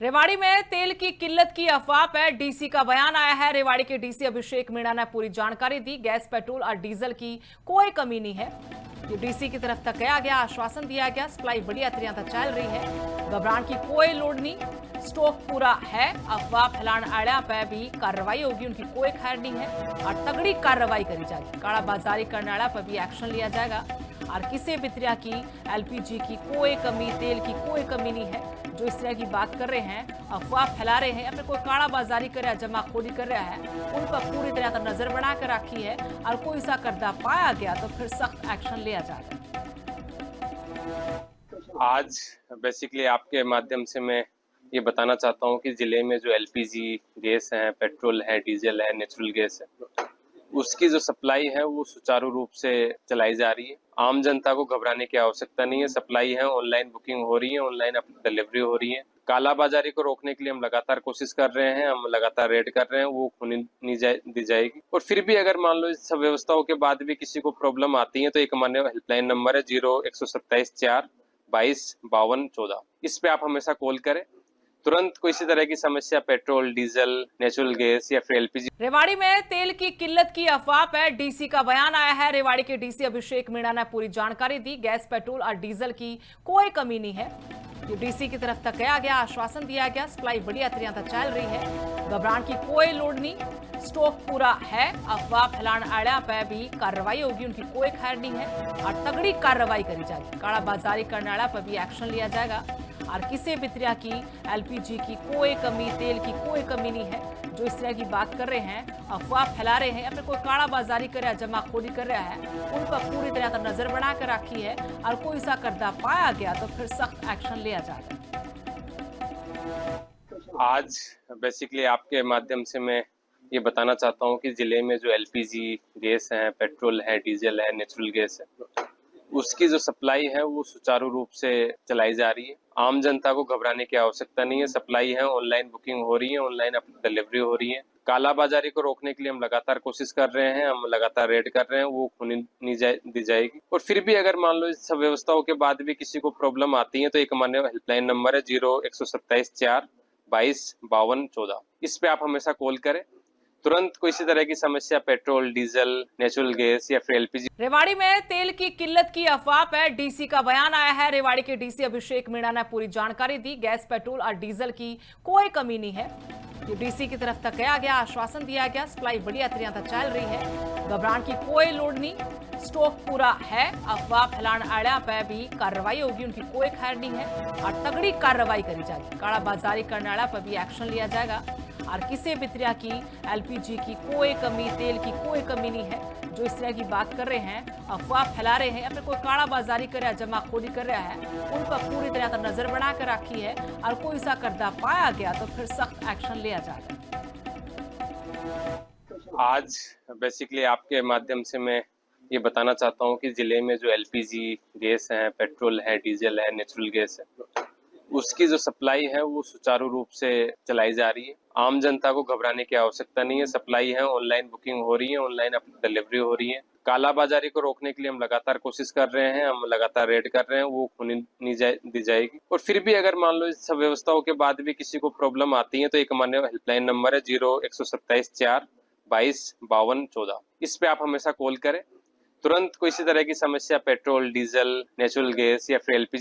रेवाड़ी में तेल की किल्लत की अफवाह पर डीसी का बयान आया है। रेवाड़ी के डीसी अभिषेक मीणा ने पूरी जानकारी दी। गैस, पेट्रोल और डीजल की कोई कमी नहीं है। ये डीसी की तरफ तक कहा गया, आश्वासन दिया गया। सप्लाई बढ़िया तरह तक चल रही है, घबराने की कोई लोड़ नहीं, स्टॉक पूरा है। अफवाह फैलाने वाले पे भी कार्रवाई होगी, उनकी कोई खैर नहीं है और तगड़ी कार्रवाई करी जाएगी। कालाबाजारी करने वाला पर भी एक्शन लिया जाएगा और किसी भी तरह की एलपीजी की कोई कमी, तेल की कोई कमी नहीं है। जो इस तरह की बात कर रहे हैं, अफवाह फैला रहे हैं या फिर कोई कालाबाजारी कर रहा है, जमाखोरी कर रहा है, उन पर पूरी तरह से नजर बना कर रखी है और कोई ऐसा करदा पाया गया तो फिर सख्त एक्शन लिया जाएगा। आज बेसिकली आपके माध्यम से मैं ये बताना चाहता हूँ कि जिले में जो एलपीजी गैस है, पेट्रोल है, डीजल है, नेचुरल गैस है, उसकी जो सप्लाई है वो सुचारू रूप से चलाई जा रही है। आम जनता को घबराने की आवश्यकता नहीं है। सप्लाई है, ऑनलाइन बुकिंग हो रही है, ऑनलाइन डिलीवरी हो रही है। कालाबाजारी को रोकने के लिए हम लगातार कोशिश कर रहे हैं, हम लगातार रेड कर रहे हैं, वो होने नहीं दी जाएगी। और फिर भी अगर मान लो इस सब व्यवस्थाओं के बाद भी किसी को प्रॉब्लम आती है तो एक मान्य हेल्पलाइन नंबर है 0127 4 22 52 14। इस पे आप हमेशा कॉल करें। तुरंत कोई इसी तरह की समस्या पेट्रोल, डीजल, नेचुरल गैस या फिर एलपीजी। रेवाड़ी में तेल की किल्लत की अफवाह पर डीसी का बयान आया है। रेवाड़ी के डीसी अभिषेक मीणा ने पूरी जानकारी दी। गैस, पेट्रोल और डीजल की कोई कमी नहीं है। ये डीसी की तरफ तक कहा गया, आश्वासन दिया गया। सप्लाई बढ़िया तरह तक चल रही है, घबराने की कोई लोड़ नहीं, स्टॉक पूरा है। अफवाह फैलाने वाले पे भी कार्रवाई होगी, उनकी कोई खैर नहीं है और तगड़ी कार्रवाई करी जाएगी। कालाबाजारी करने वाला पर भी एक्शन लिया जाएगा और किसी भी तरह की एलपीजी की कोई कमी, तेल की कोई कमी नहीं है। जो इस तरह की बात कर रहे हैं, अफवाह फैला रहे हैं या फिर कोई कालाबाजारी कर रहा है, जमाखोरी कर रहा है, उन पर पूरी तरह से नजर बना कर रखी है और कोई ऐसा करदा पाया गया तो फिर सख्त एक्शन लिया जाएगा। आज बेसिकली आपके माध्यम से मैं ये बताना चाहता हूँ कि जिले में जो एलपीजी गैस है, पेट्रोल है, डीजल है, नेचुरल गैस है, उसकी जो सप्लाई है वो सुचारू रूप से चलाई जा रही है। आम जनता को घबराने की आवश्यकता नहीं है। सप्लाई है, ऑनलाइन बुकिंग हो रही है, ऑनलाइन डिलीवरी हो रही है। कालाबाजारी को रोकने के लिए हम लगातार कोशिश कर रहे हैं, हम लगातार रेड कर रहे हैं, वो होने नहीं दी जाएगी। और फिर भी अगर मान लो इस सब व्यवस्थाओं के बाद भी किसी को प्रॉब्लम आती है तो एक मान्य हेल्पलाइन नंबर है 0127 4 22 52 14। इस पे आप हमेशा कॉल करें। तुरंत कोई इसी तरह की समस्या पेट्रोल, डीजल, नेचुरल गैस या फिर एलपीजी। रेवाड़ी में तेल की किल्लत की अफवाह पर डीसी का बयान आया है। रेवाड़ी के डीसी अभिषेक मीणा ने पूरी जानकारी दी। गैस, पेट्रोल और डीजल की कोई कमी नहीं है। ये डीसी की तरफ तक कहा गया, आश्वासन दिया गया। सप्लाई बढ़िया तरह तक चल रही है, घबराने की कोई लोड़ नहीं, स्टॉक पूरा है। अफवाह फैलाने वाले पे भी कार्रवाई होगी, उनकी कोई खैर नहीं है और तगड़ी कार्रवाई करी जाएगी। कालाबाजारी करने वाला पर भी एक्शन लिया जाएगा और किसी भी तरह की एलपीजी की कोई कमी, तेल की कोई कमी नहीं है। जो इस तरह की बात कर रहे हैं, अफवाह फैला रहे हैं या फिर कोई कालाबाजारी कर रहा है, जमाखोरी कर रहा है, उन पर पूरी तरह से नजर बना कर रखी है और कोई ऐसा करदा पाया गया तो फिर सख्त एक्शन लिया जाएगा। आज बेसिकली आपके माध्यम से मैं ये बताना चाहता हूँ कि जिले में जो एलपीजी गैस है, पेट्रोल है, डीजल है, नेचुरल गैस है, उसकी जो सप्लाई है वो सुचारू रूप से चलाई जा रही है। आम जनता को घबराने की आवश्यकता नहीं है। सप्लाई है, ऑनलाइन बुकिंग हो रही है, ऑनलाइन डिलीवरी हो रही है। कालाबाजारी को रोकने के लिए हम लगातार कोशिश कर रहे हैं, हम लगातार रेड कर रहे हैं, वो होने नहीं दी जाएगी। और फिर भी अगर मान लो इस सब व्यवस्थाओं के बाद भी किसी को प्रॉब्लम आती है तो एक मान्य हेल्पलाइन नंबर है 0127 4 22 52 14। इस पे आप हमेशा कॉल करें। तुरंत कोई इसी तरह की समस्या पेट्रोल, डीजल, नेचुरल गैस या फिर एलपीजी